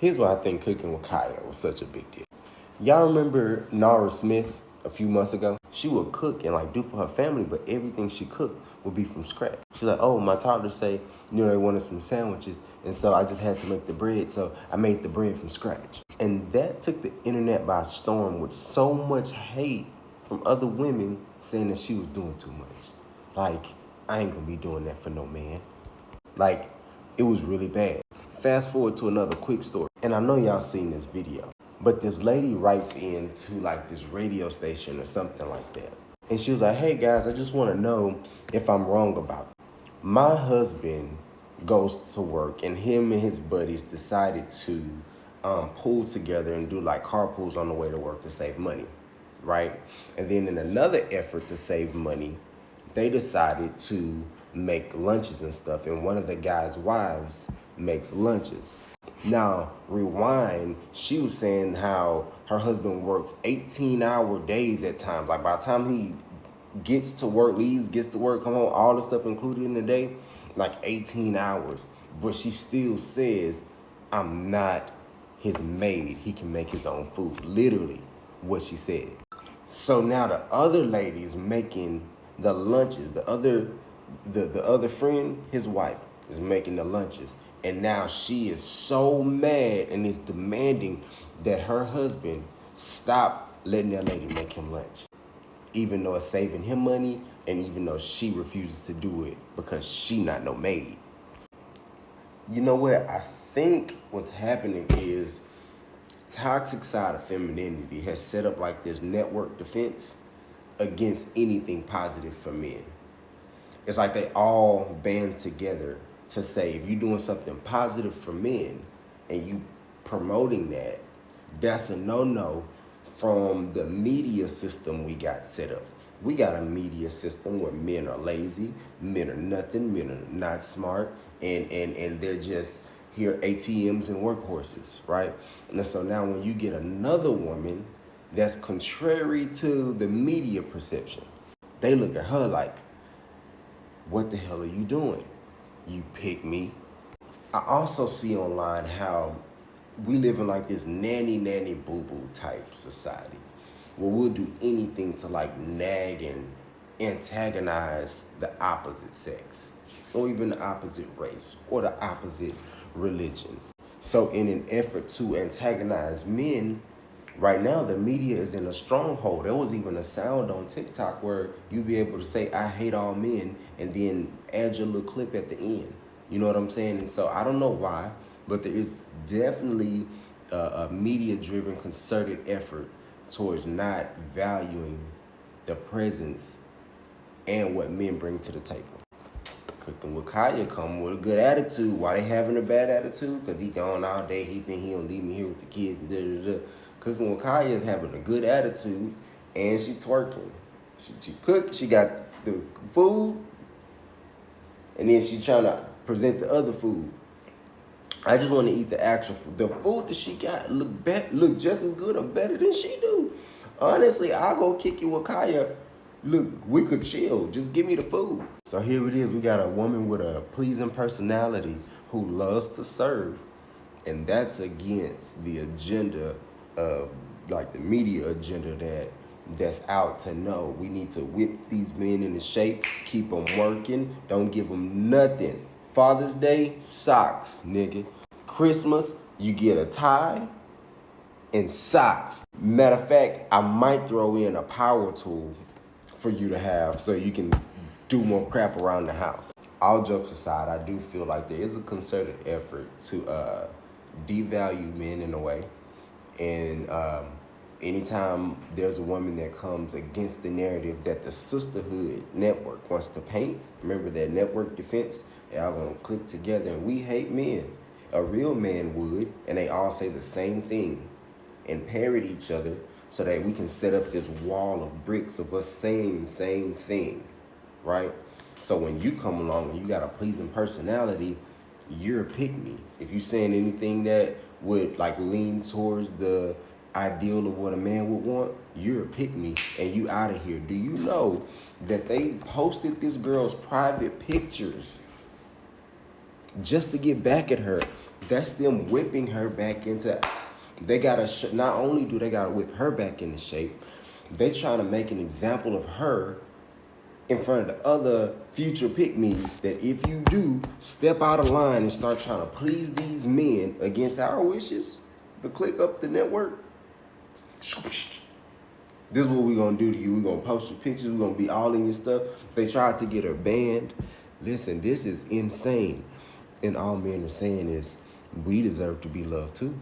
Here's why I think cooking with Kaya was such a big deal. Y'all remember Nara Smith a few months ago? She would cook and like do for her family, but everything she cooked would be from scratch. She's like, oh, my toddlers say, they wanted some sandwiches, and so I just had to make the bread, so I made the bread from scratch. And that took the internet by storm with so much hate from other women saying that she was doing too much. Like, I ain't gonna be doing that for no man. Like, it was really bad. Fast forward to another quick story. And I know y'all seen this video, but this lady writes into like this radio station or something like that. And she was like, hey guys, I just want to know if I'm wrong about it. My husband goes to work and him and his buddies decided to pool together and do like carpools on the way to work to save money, right? And then in another effort to save money, they decided to make lunches and stuff. And one of the guys' wives makes lunches. Now, rewind, she was saying how her husband works 18-hour days at times. Like by the time he gets to work, leaves, gets to work, come home, all the stuff included in the day, like 18 hours. But she still says, I'm not his maid. He can make his own food. Literally what she said. So now the other lady's making the lunches. The other friend, his wife, is making the lunches. And now she is so mad and is demanding that her husband stop letting that lady make him lunch. Even though it's saving him money and even though she refuses to do it because she not no maid. You know what? I think what's happening is toxic side of femininity has set up like this network defense against anything positive for men. It's like they all band together to say if you're doing something positive for men and you promoting that, that's a no-no from the media system we got set up. We got a media system where men are lazy, men are nothing, men are not smart, and they're just here ATMs and workhorses, right? And so now when you get another woman that's contrary to the media perception, they look at her like, what the hell are you doing? You pick me. I also see online how we live in like this nanny boo-boo type society where we'll do anything to like nag and antagonize the opposite sex or even the opposite race or the opposite religion. So in an effort to antagonize men, right now the media is in a stronghold. There was even a sound on TikTok where you'd be able to say, I hate all men, and then add your little clip at the end. You know what I'm saying? And so I don't know why, but there is definitely a media-driven, concerted effort towards not valuing the presence and what men bring to the table. Cooking with Kaya come with a good attitude. Why they having a bad attitude? Because he gone all day. He think he don't leave me here with the kids. Cooking with Kaya is having a good attitude, and she twerking. She cooked. She got the food, and then she trying to present the other food. I just want to eat the actual food. The food that she got look just as good or better than she do. Honestly, I'll go kick it with Kaya. Look, we could chill. Just give me the food. So here it is. We got a woman with a pleasing personality who loves to serve. And that's against the agenda of, like the media agenda that's out to know. We need to whip these men into shape, keep them working, don't give them nothing. Father's Day, socks, nigga. Christmas, you get a tie and socks. Matter of fact, I might throw in a power tool for you to have so you can do more crap around the house. All jokes aside, I do feel like there is a concerted effort to devalue men in a way. And anytime there's a woman that comes against the narrative that the sisterhood network wants to paint, remember that network defense? Y'all gonna click together and we hate men. A real man would, and they all say the same thing and parrot each other so that we can set up this wall of bricks of us saying the same thing, right? So when you come along and you got a pleasing personality, you're a pick-me. If you're saying anything that would like lean towards the ideal of what a man would want, you're a pick-me and you out of here. Do you know that they posted this girl's private pictures just to get back at her? That's them whipping her back into. They gotta. Not only do they gotta whip her back into shape, they trying to make an example of her in front of the other future pick-me's that if you do step out of line and start trying to please these men against our wishes, the click up the network, this is what we're going to do to you. We're going to post your pictures. We're going to be all in your stuff. They tried to get her banned. Listen, this is insane. And all men are saying is we deserve to be loved too.